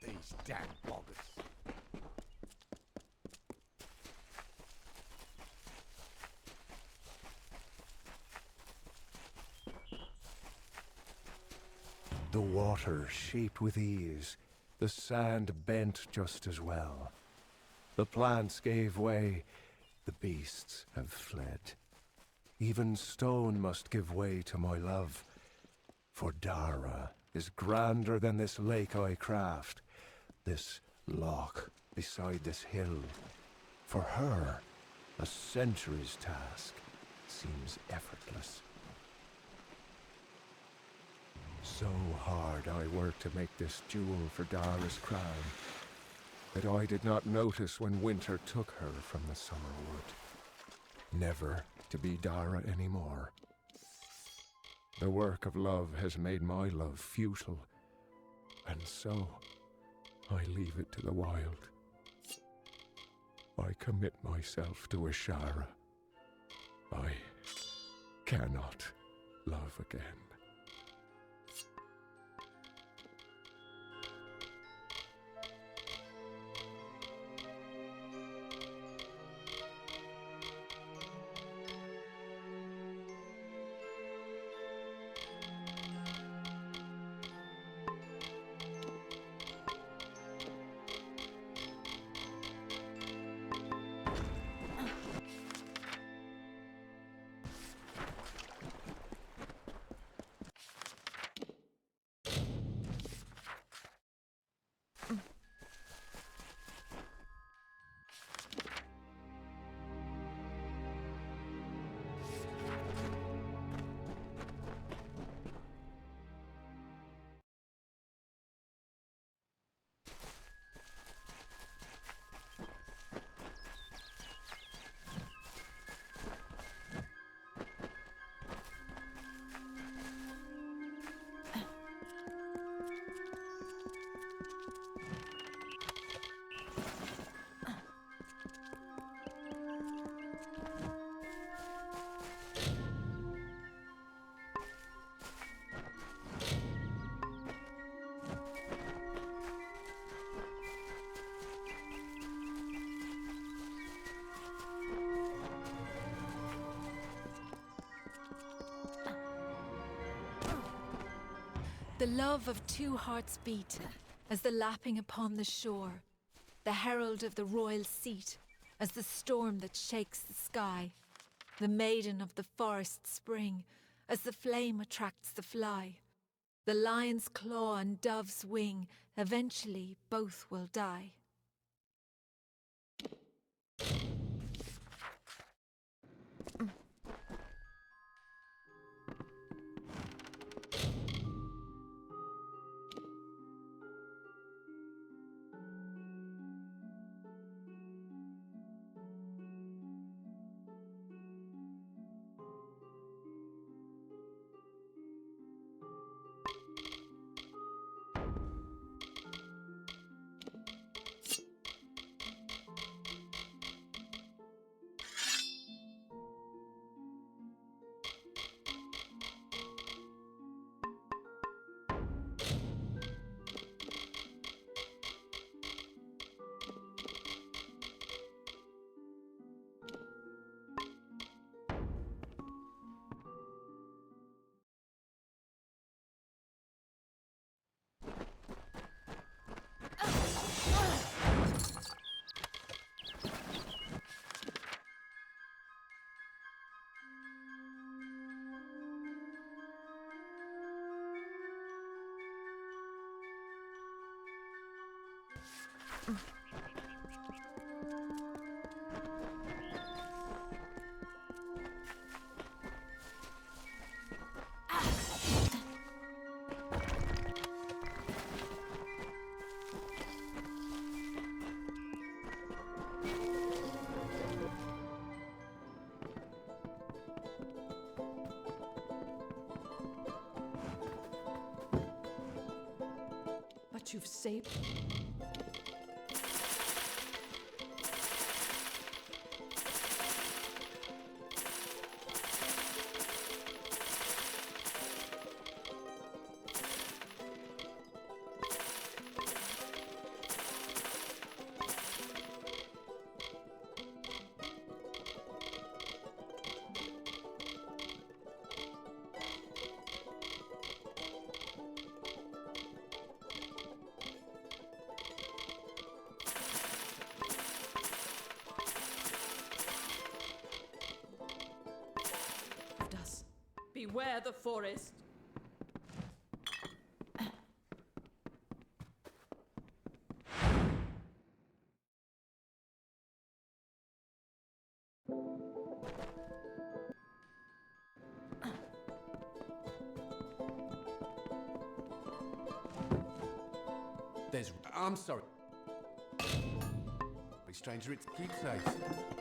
These damn boggers. The water shaped with ease, the sand bent just as well. The plants gave way, the beasts have fled. Even stone must give way to my love, for Dara is grander than this lake I craft, this loch beside this hill. For her, a century's task seems effortless. So hard I worked to make this jewel for Dara's crown, that I did not notice when winter took her from the summer wood, never to be Dara anymore. The work of love has made my love futile, and so I leave it to the wild. I commit myself to Ashara. I cannot love again. The love of two hearts beat, as the lapping upon the shore, the herald of the royal seat, as the storm that shakes the sky, the maiden of the forest spring, as the flame attracts the fly, the lion's claw and dove's wing, eventually both will die. But you've saved... Beware the forest. I'm sorry. Stranger, it's keep safe.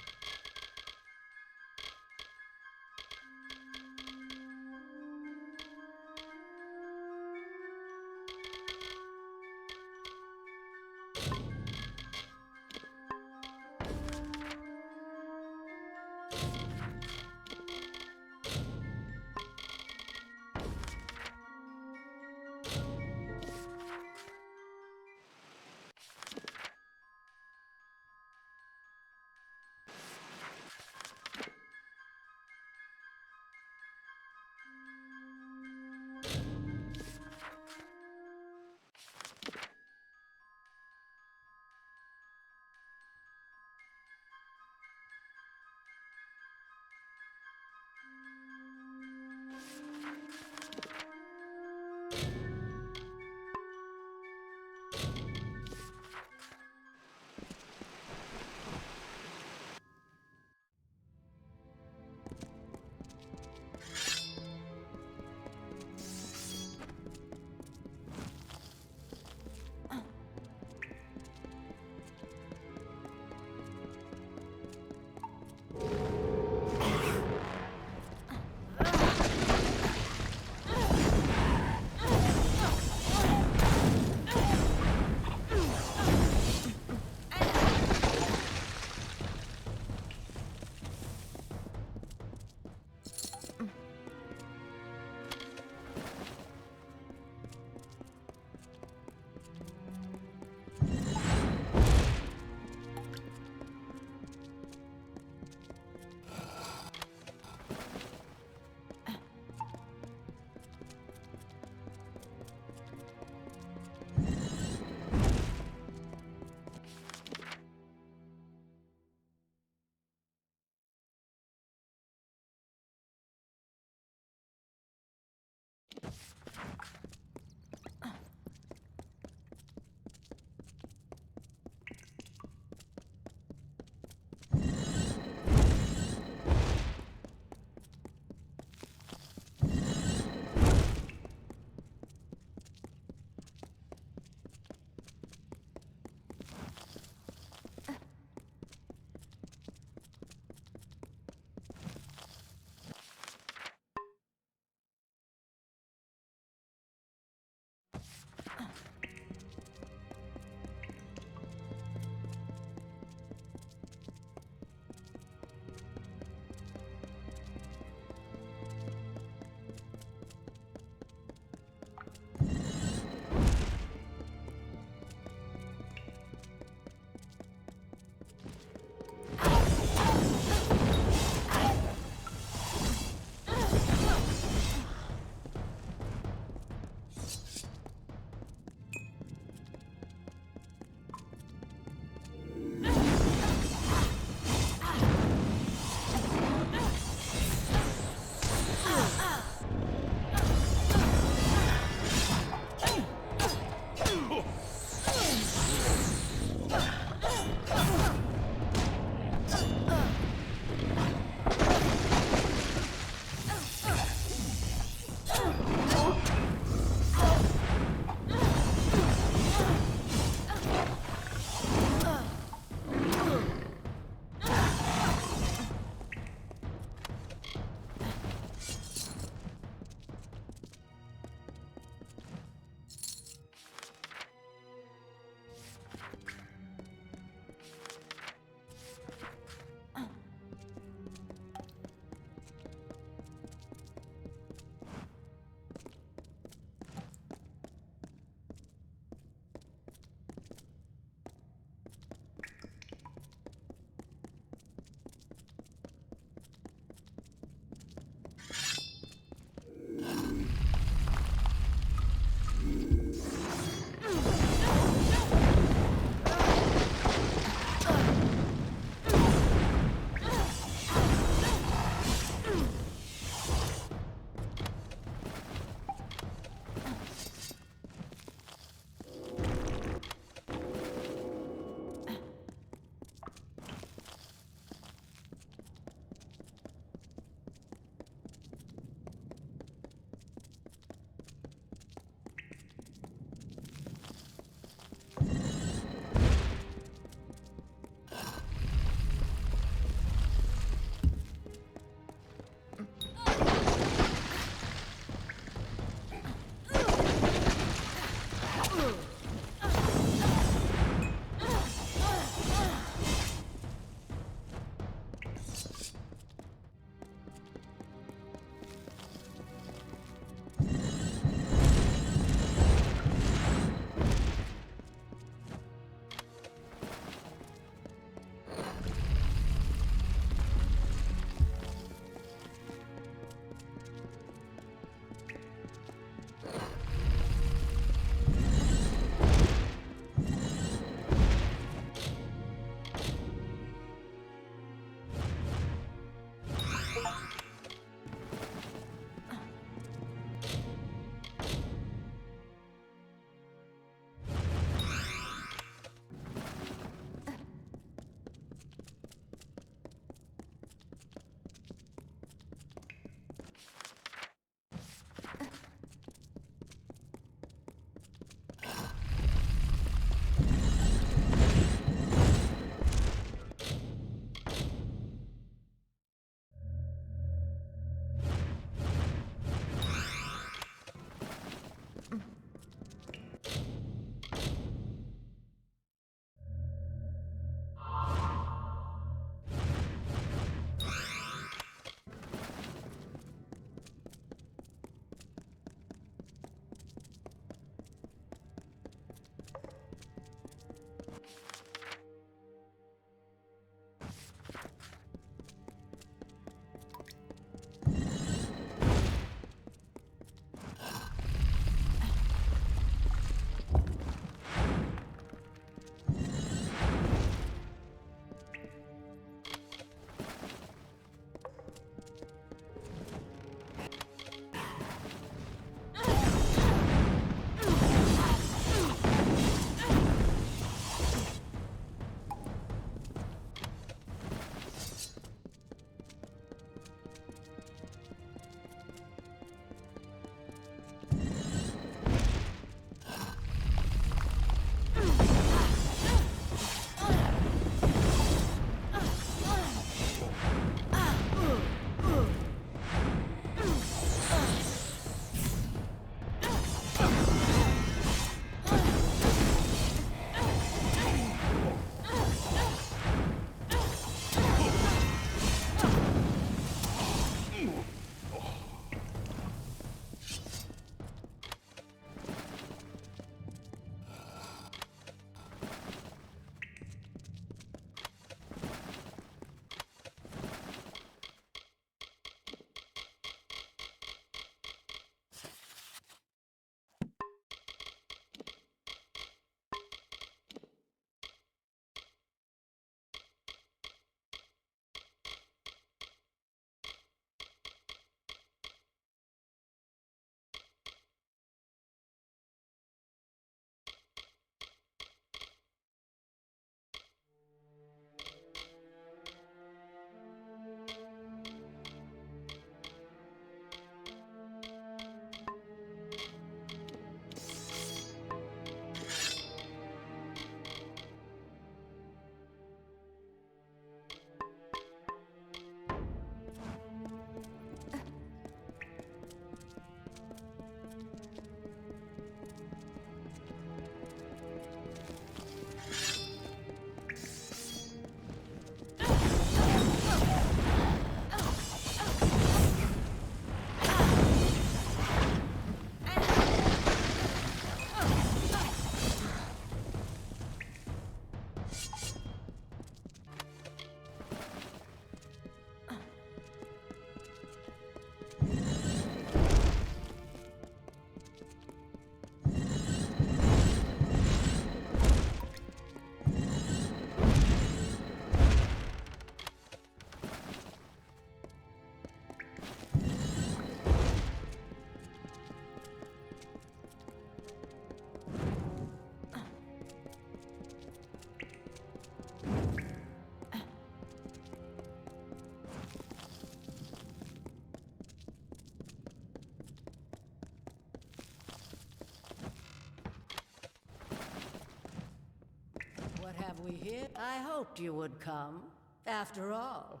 we here? I hoped you would come. After all,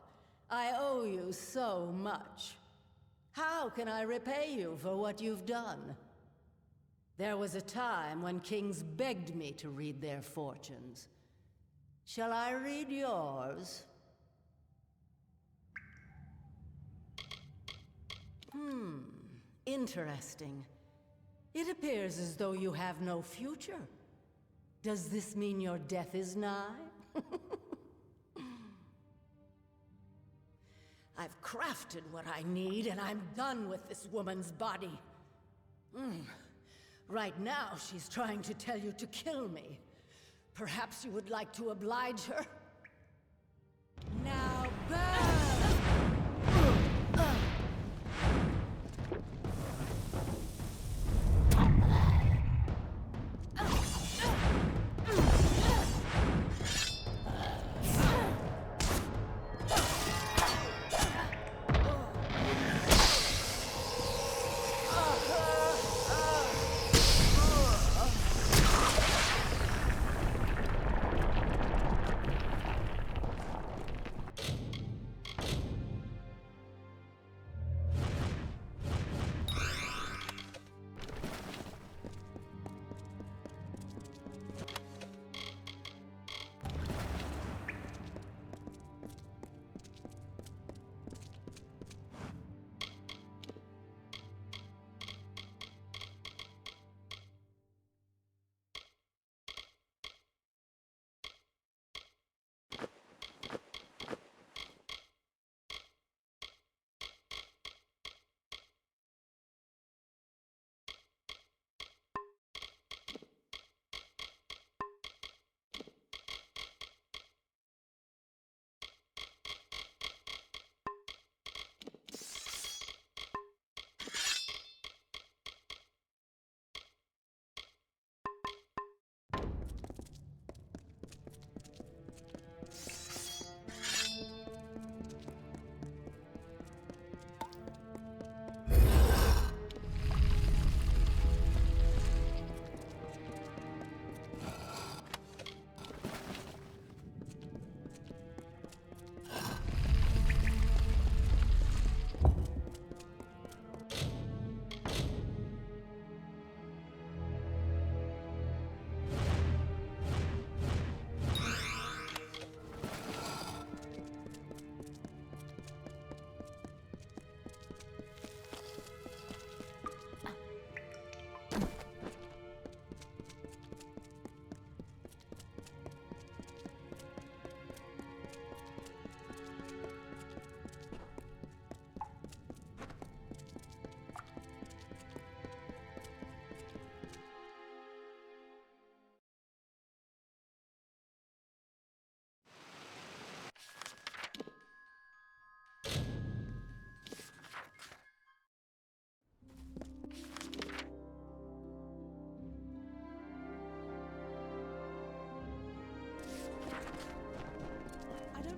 I owe you so much. How can I repay you for what you've done? There was a time when kings begged me to read their fortunes. Shall I read yours? Interesting. It appears as though you have no future. Does this mean your death is nigh? I've crafted what I need, and I'm done with this woman's body. Right now, she's trying to tell you to kill me. Perhaps you would like to oblige her? Now burn!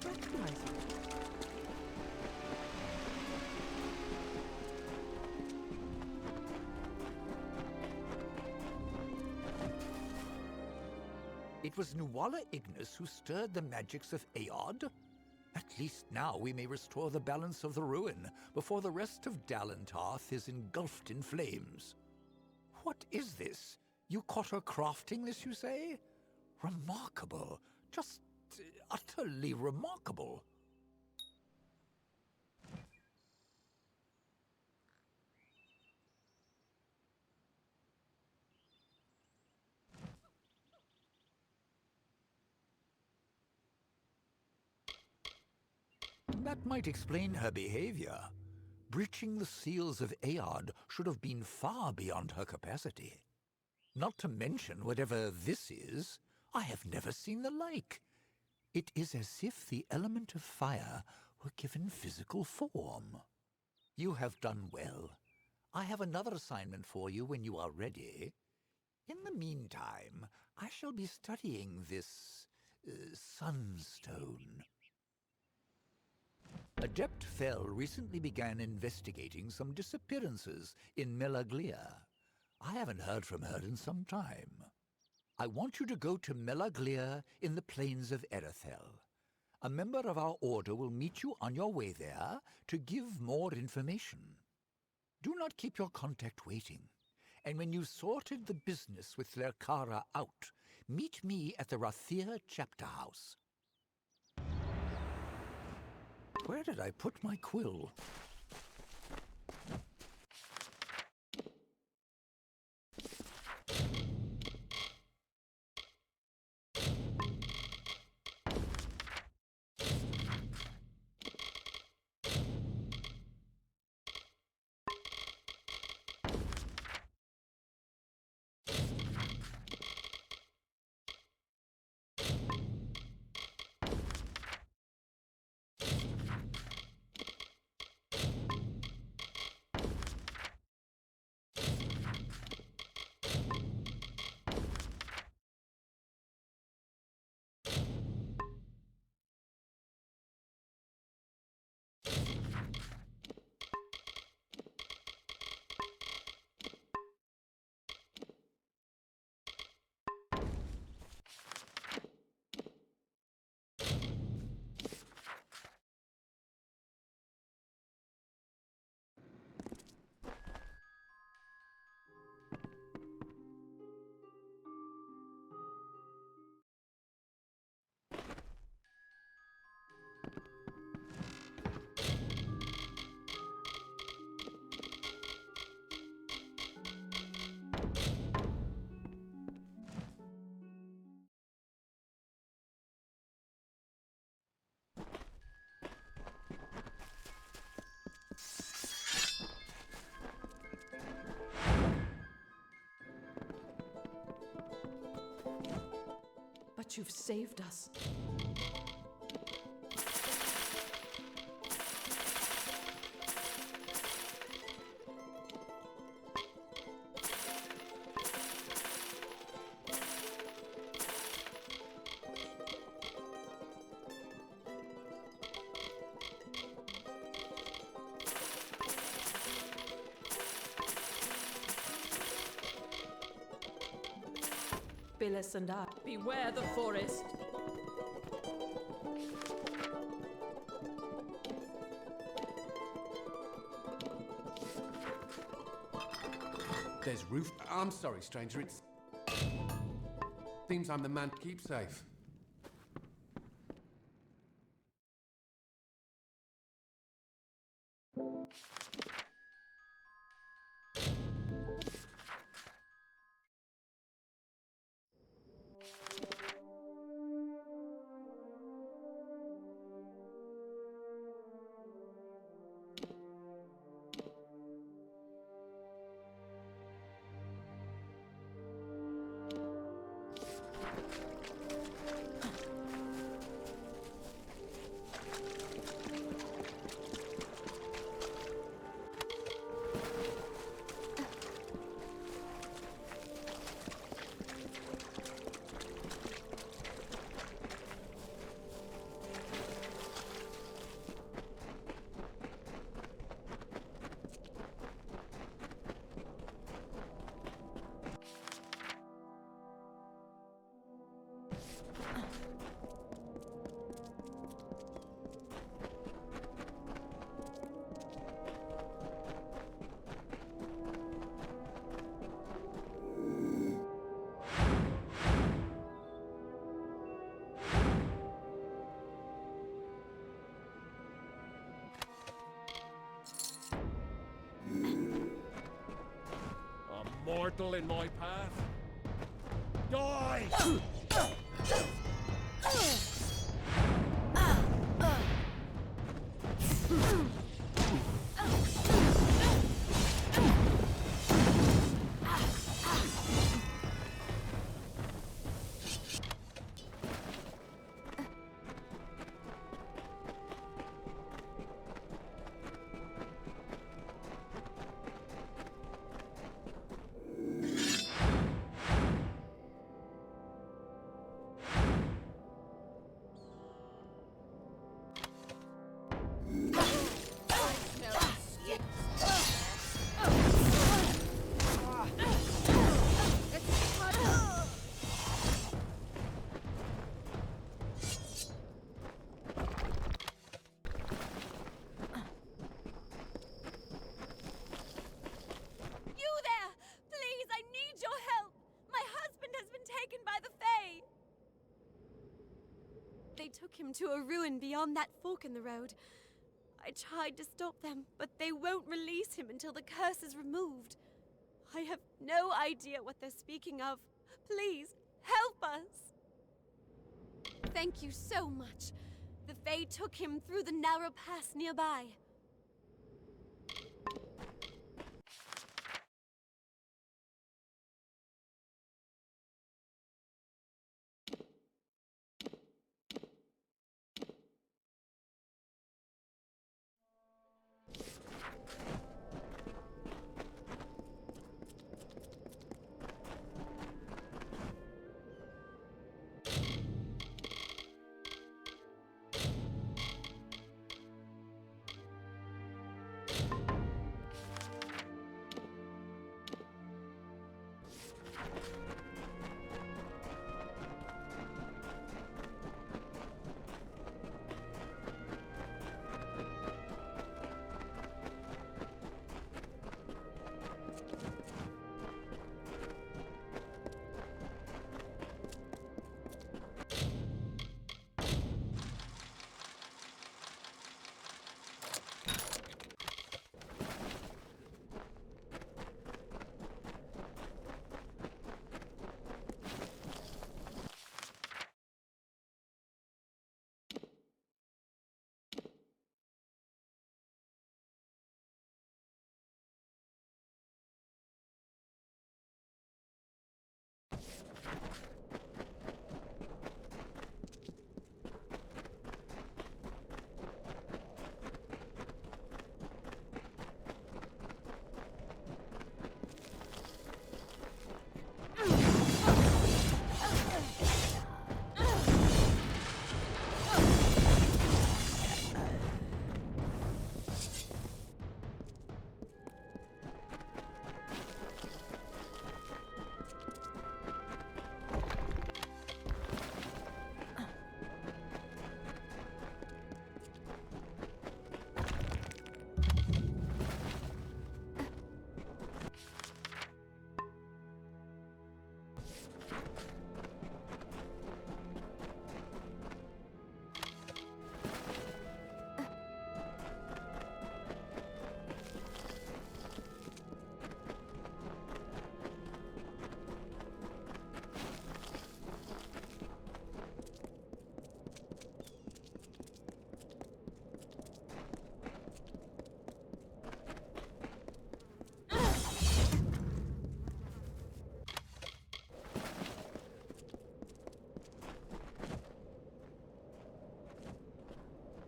recognize it. It was Nuala Ignis who stirred the magics of Aod. At least now we may restore the balance of the ruin before the rest of Dalentarth is engulfed in flames. What is this? You caught her crafting this, you say? Remarkable. Just utterly remarkable. That might explain her behavior. Breaching the seals of Aod should have been far beyond her capacity. Not to mention whatever this is, I have never seen the like. It is as if the element of fire were given physical form. You have done well. I have another assignment for you when you are ready. In the meantime, I shall be studying this sunstone. Adept Fell recently began investigating some disappearances in Melaglia. I haven't heard from her in some time. I want you to go to Melaglir in the plains of Erethel. A member of our order will meet you on your way there to give more information. Do not keep your contact waiting. And when you've sorted the business with Lerkara out, meet me at the Rathir chapter house. Where did I put my quill? But you've saved us. Billis and I. Beware the forest. There's roof. I'm sorry, stranger. It's. Seems I'm the man to keep safe. Mortal in my path. Die! took him to a ruin beyond that fork in the road. I tried to stop them, but they won't release him until the curse is removed. I have no idea what they're speaking of. Please, help us! Thank you so much. The Fae took him through the narrow pass nearby.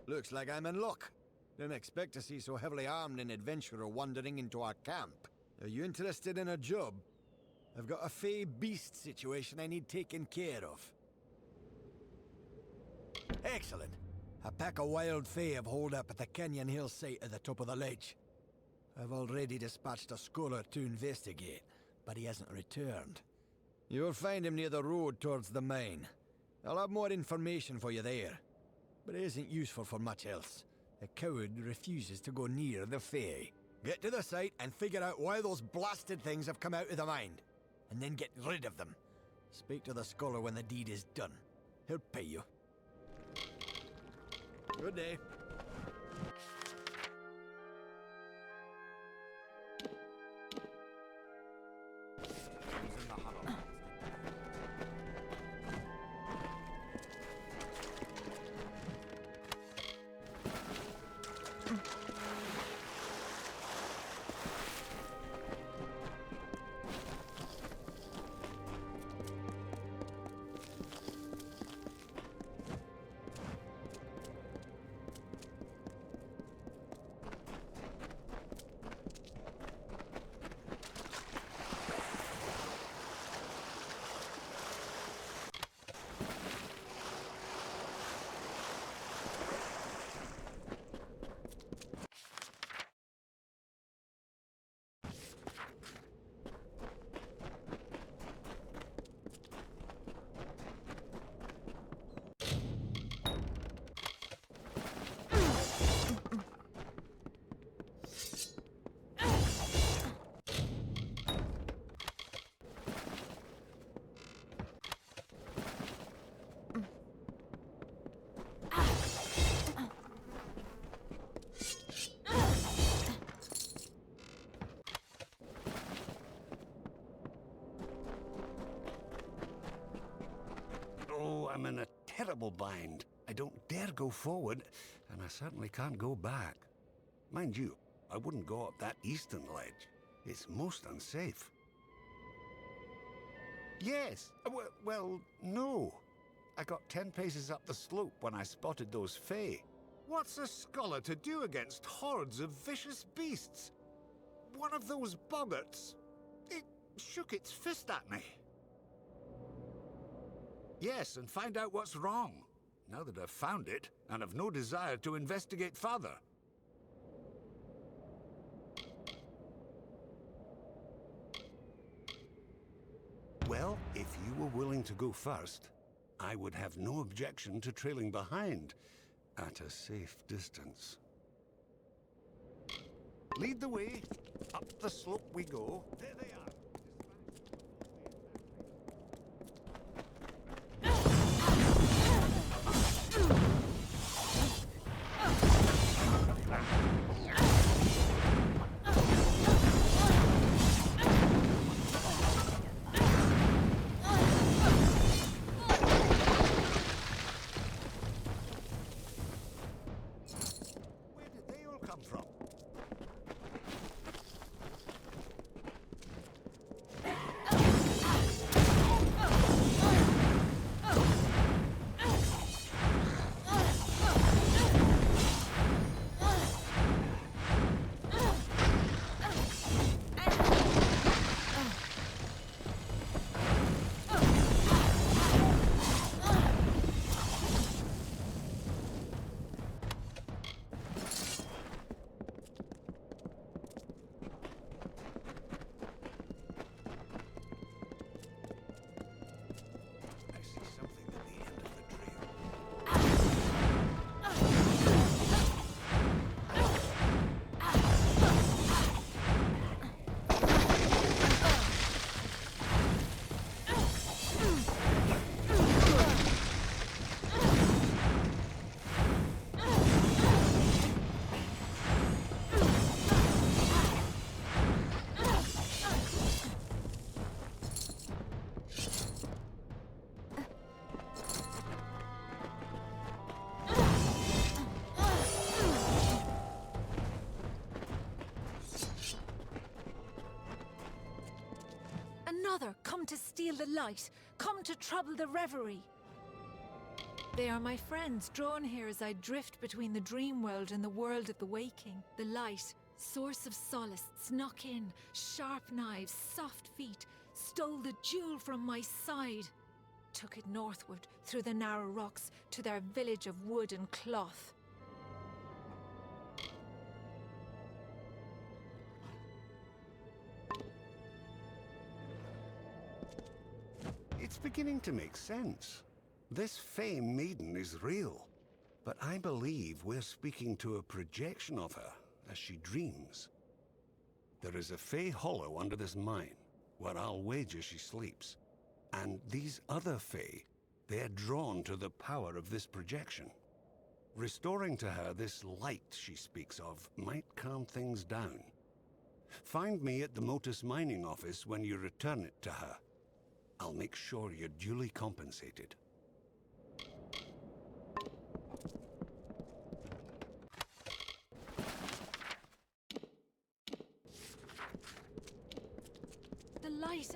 Looks like I'm in luck. Didn't expect to see so heavily armed an adventurer wandering into our camp. Are you interested in a job? I've got a Fae beast situation I need taken care of. Excellent. A pack of wild Fae have holed up at the Canyon Hill site at the top of the ledge. I've already dispatched a scholar to investigate, but he hasn't returned. You'll find him near the road towards the mine. I'll have more information for you there, but it isn't useful for much else. The coward refuses to go near the Fae. Get to the site and figure out why those blasted things have come out of the mine, and then get rid of them. Speak to the scholar when the deed is done. He'll pay you. Good day. terrible bind. I don't dare go forward, and I certainly can't go back. Mind you, I wouldn't go up that eastern ledge. It's most unsafe. Yes, well, no. I got 10 paces up the slope when I spotted those Fae. What's a scholar to do against hordes of vicious beasts? One of those boggarts, it shook its fist at me. Yes, and find out what's wrong. Now that I've found it, and have no desire to investigate further. Well, if you were willing to go first, I would have no objection to trailing behind, at a safe distance. Lead the way. Up the slope we go. There they are. Where did they all come from? I see something at the end of the trail. Another, come to steal the light, come to trouble the reverie. They are my friends, drawn here as I drift between the dream world and the world of the waking. The light, source of solace, snuck in, sharp knives, soft feet, stole the jewel from my side, took it northward through the narrow rocks to their village of wood and cloth. It's beginning to make sense. This Fae maiden is real, but I believe we're speaking to a projection of her as she dreams. There is a Fae hollow under this mine, where I'll wager she sleeps. And these other Fae, they're drawn to the power of this projection. Restoring to her this light she speaks of might calm things down. Find me at the Motus mining office when you return it to her. I'll make sure you're duly compensated. The light...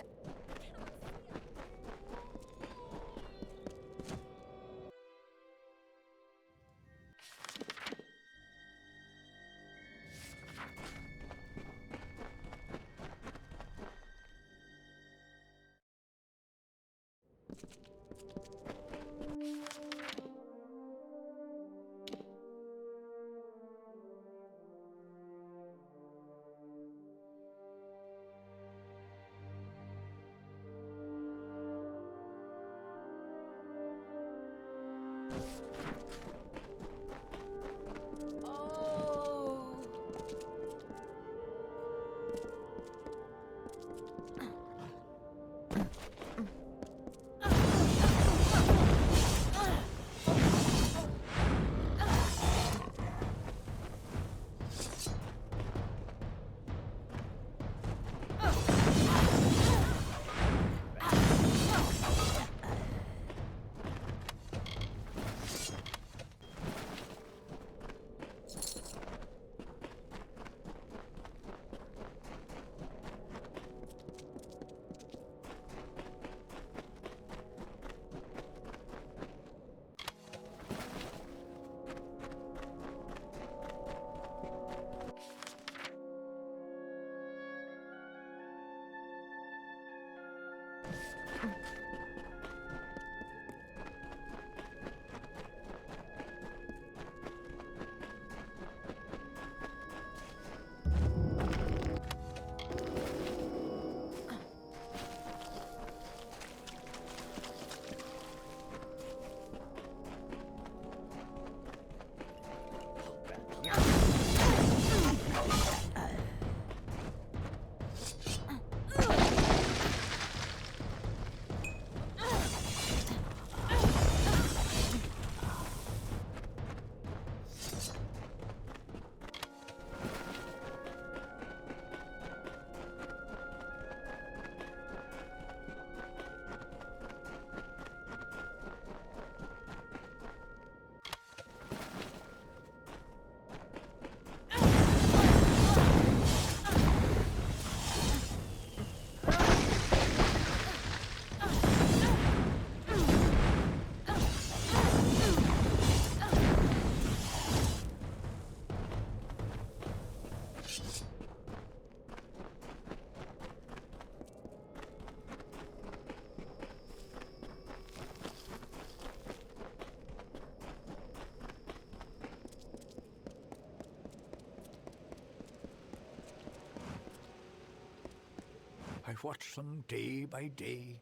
I watch them day by day,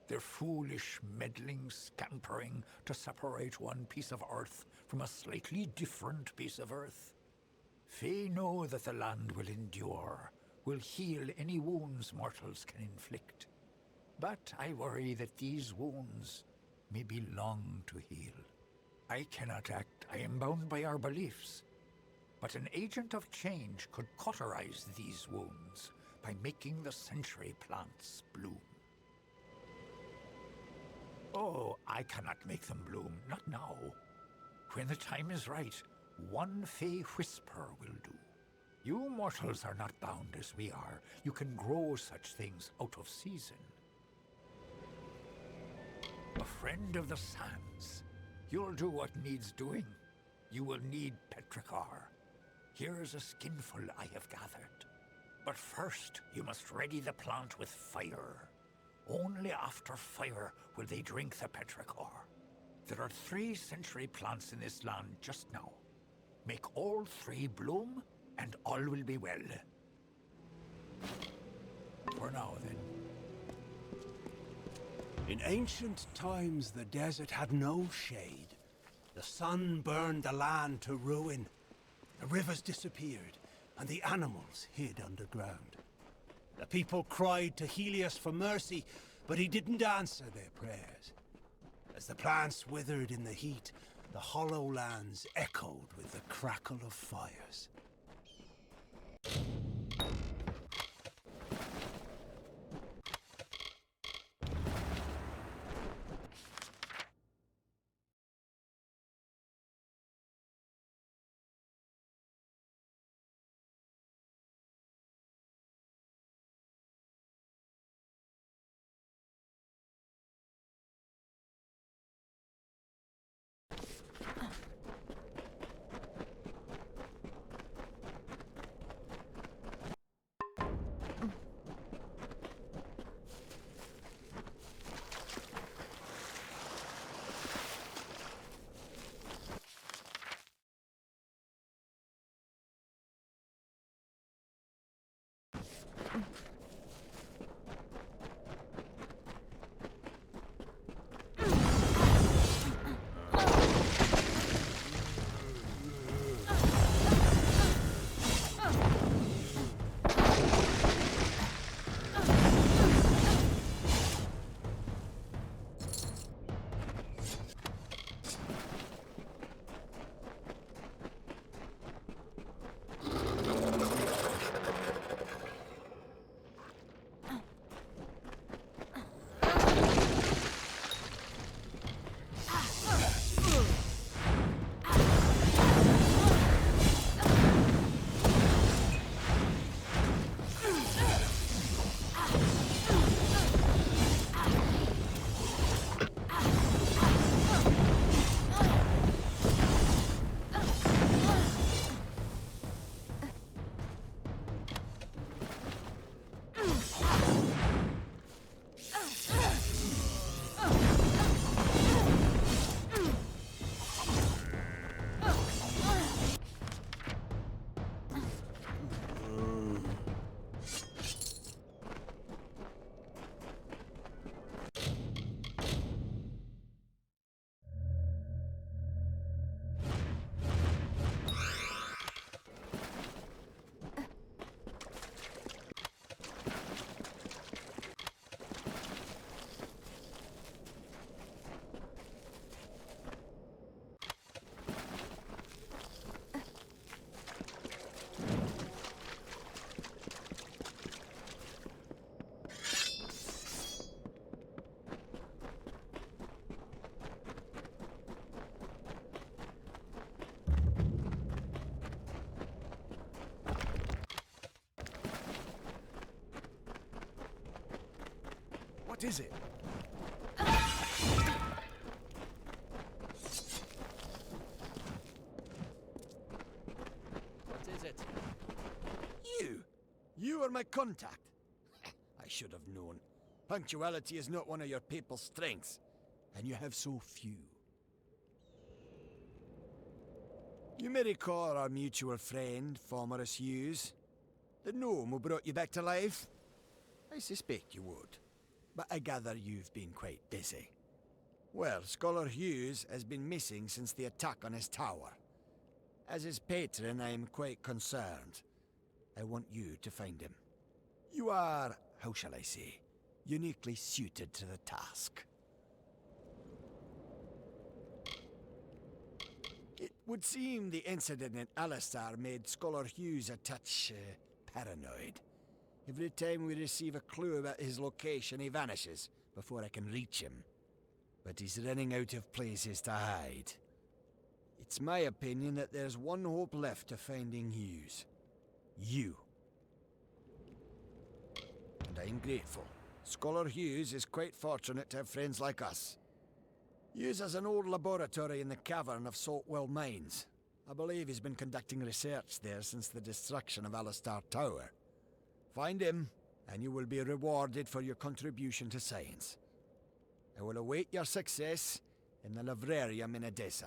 their foolish, meddling scampering to separate one piece of Earth from a slightly different piece of Earth. They know that the land will endure, will heal any wounds mortals can inflict. But I worry that these wounds may be long to heal. I cannot act, I am bound by our beliefs. But an agent of change could cauterize these wounds by making the century plants bloom. Oh, I cannot make them bloom, not now. When the time is right, one fey whisper will do. You mortals are not bound as we are. You can grow such things out of season. A friend of the sands. You'll do what needs doing. You will need petrichor. Here's a skinful I have gathered. But first, you must ready the plant with fire. Only after fire will they drink the petrichor. There are 3 century plants in this land just now. Make all 3 bloom, and all will be well. For now, then. In ancient times, the desert had no shade. The sun burned the land to ruin. The rivers disappeared, and the animals hid underground. The people cried to Helios for mercy, but he didn't answer their prayers. As the plants withered in the heat, the hollow lands echoed with the crackle of fires. What is it? What is it? You? You are my contact? I should have known. Punctuality is not one of your people's strengths, and you have so few. You may recall our mutual friend, Formerus Hughes, the gnome who brought you back to life? I suspect you would, but I gather you've been quite busy. Well, Scholar Hughes has been missing since the attack on his tower. As his patron, I am quite concerned. I want you to find him. You are, how shall I say, uniquely suited to the task. It would seem the incident in Alistar made Scholar Hughes a touch paranoid. Every time we receive a clue about his location, he vanishes before I can reach him. But he's running out of places to hide. It's my opinion that there's one hope left of finding Hughes. You. And I'm grateful. Scholar Hughes is quite fortunate to have friends like us. Hughes has an old laboratory in the cavern of Saltwell Mines. I believe he's been conducting research there since the destruction of Alistar Tower. Find him, and you will be rewarded for your contribution to science. I will await your success in the Librarium in Edessa.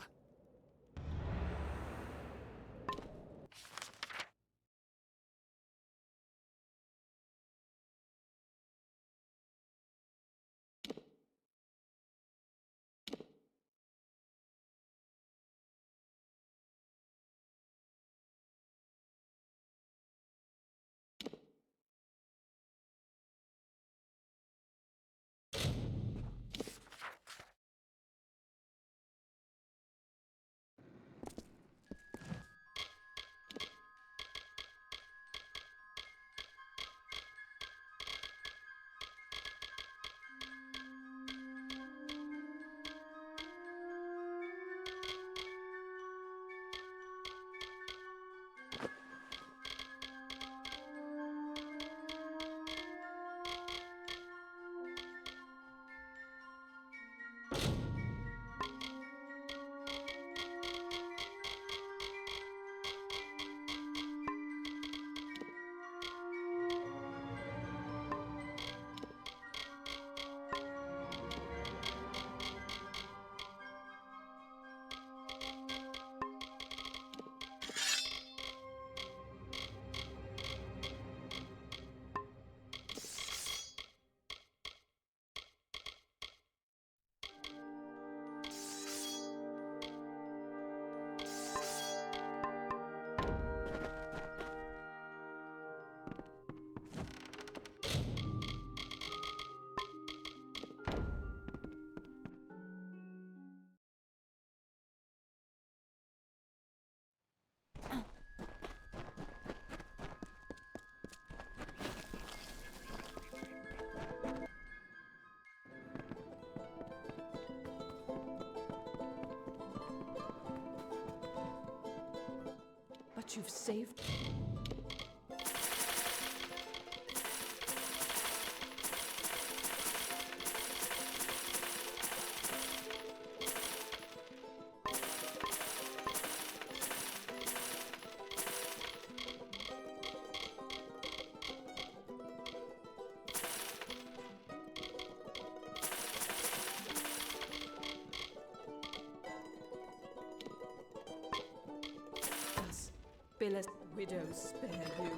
But you've saved... Billis, widow, spare you.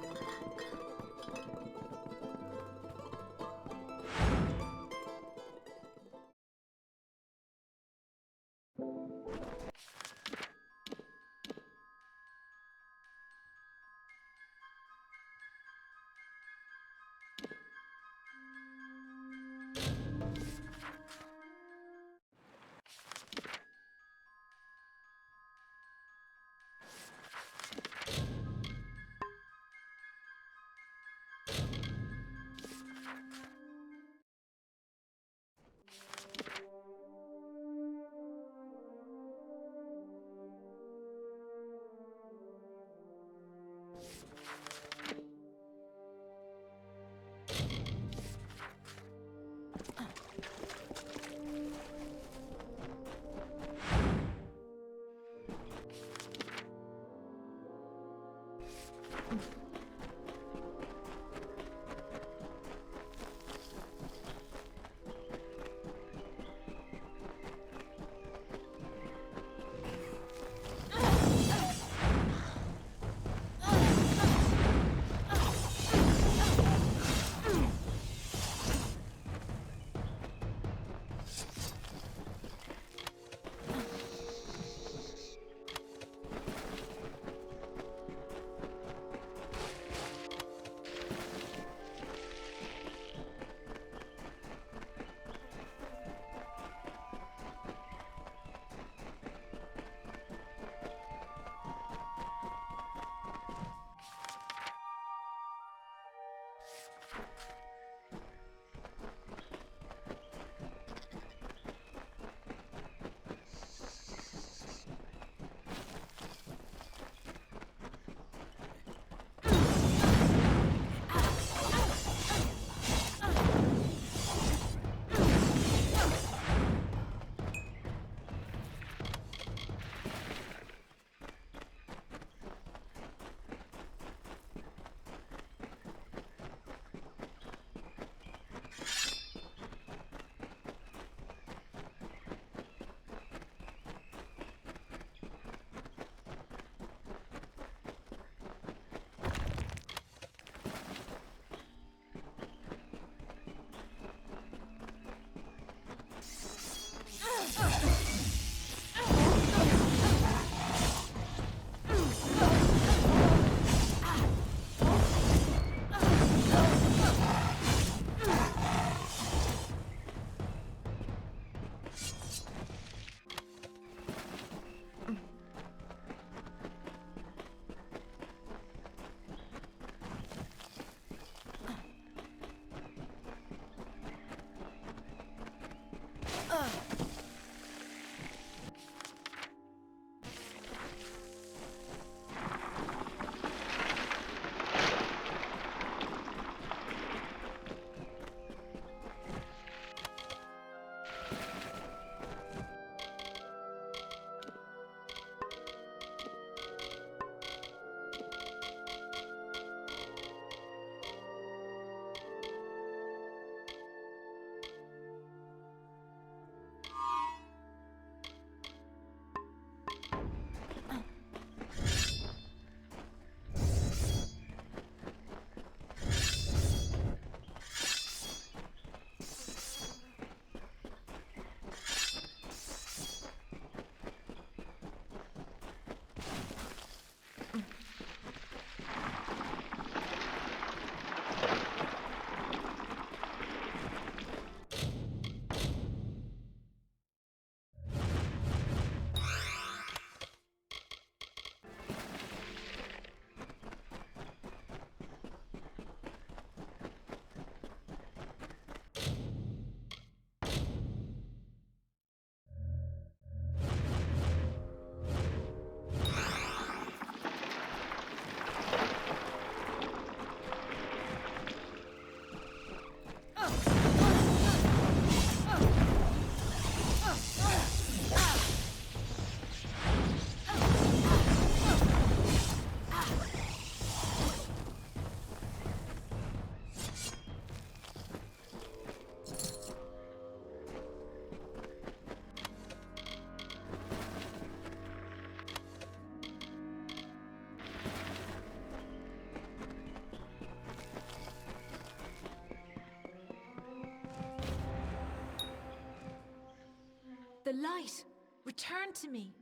The light! Return to me!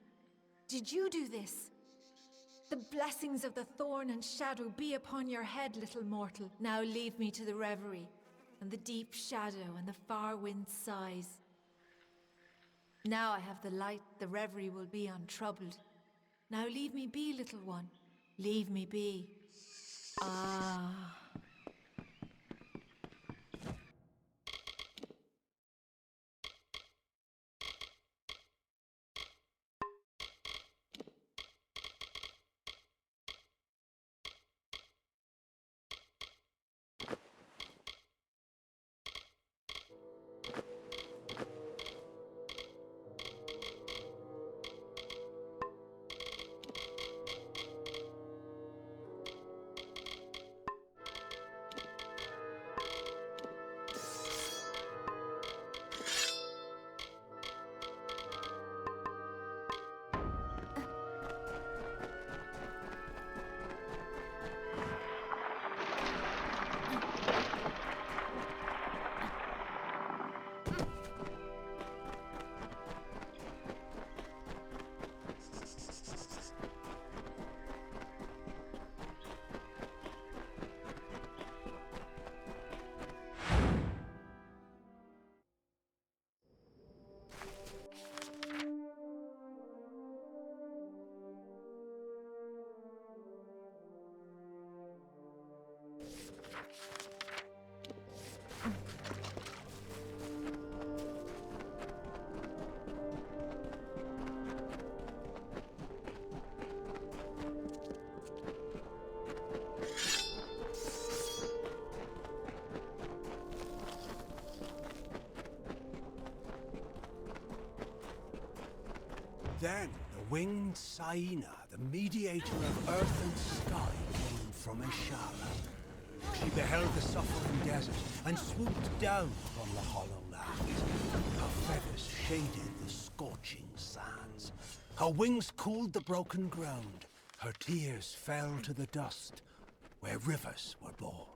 Did you do this? The blessings of the thorn and shadow be upon your head, little mortal. Now leave me to the reverie, and the deep shadow and the far wind sighs. Now I have the light, the reverie will be untroubled. Now leave me be, little one. Leave me be. Ah. Then the winged Saina, the mediator of earth and sky, came from Ishala. She beheld the suffering desert and swooped down from the hollow land. Her feathers shaded the scorching sands. Her wings cooled the broken ground. Her tears fell to the dust, where rivers were born.